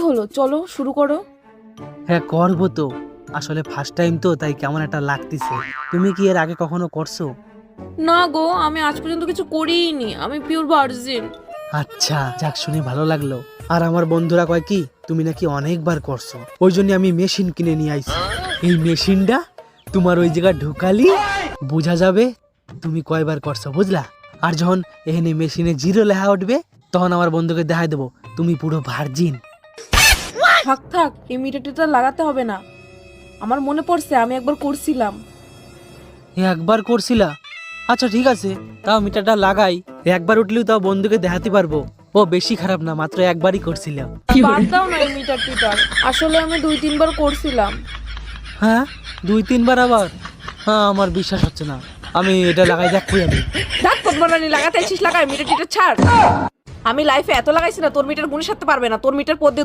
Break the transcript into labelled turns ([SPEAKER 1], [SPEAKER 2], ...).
[SPEAKER 1] হলো, চলো শুরু করো।
[SPEAKER 2] হ্যাঁ করবো তো, আসলে ফার্স্ট টাইম তো তাই কেমন একটা লাগতেছে। তুমি কি এর আগে কখনো করছো?
[SPEAKER 1] না গো, আমি আজ পর্যন্ত কিছু করিনি, আমি পিওর ভার্জিন।
[SPEAKER 2] আচ্ছা যাক, শুনে ভালো লাগলো। আর আমার বন্ধুরা কয় কি তুমি নাকি অনেকবার করছো, ওই জন্য আমি মেশিন কিনে নিয়ে আইছি। এই মেশিনটা তোমার ওই জায়গায় ঢুকালি বোঝা যাবে তুমি কয়বার করছো, বুঝলা? আর যখন এখানে মেশিনে জিরো লেখা উঠবে তখন আমার বন্ধুকে দেখাই দেবো তুমি পুরো ভার্জিন।
[SPEAKER 1] থাক থাক, এই মিটারটা লাগাতে হবে না। আমার মনে পড়ছে আমি একবার করছিলাম।
[SPEAKER 2] একবার করছিলা? আচ্ছা ঠিক আছে, তাও মিটারটা লাগাই। একবার উঠলেও তাও বন্ধুকে দেখাতে পারবো ও বেশি খারাপ না, মাত্র একবারই করছিল।
[SPEAKER 1] বাদ দাও না এই মিটার টিটার, আসলে আমি 2-3 বার করছিলাম।
[SPEAKER 2] হ্যাঁ 2-3 বার আবার? হ্যাঁ আমার বিশ্বাস হচ্ছে না, আমি এটা লাগাই দেখবো আমি।
[SPEAKER 1] দেখ পদ্মারানি, লাগাতে আছিস লাগাই, মিটার টিটার ছাড়। আমি লাইফে এত লাগাইছি না, তোর মিটার গুণে সারতে পারবে না, তোর মিটার পদ্মে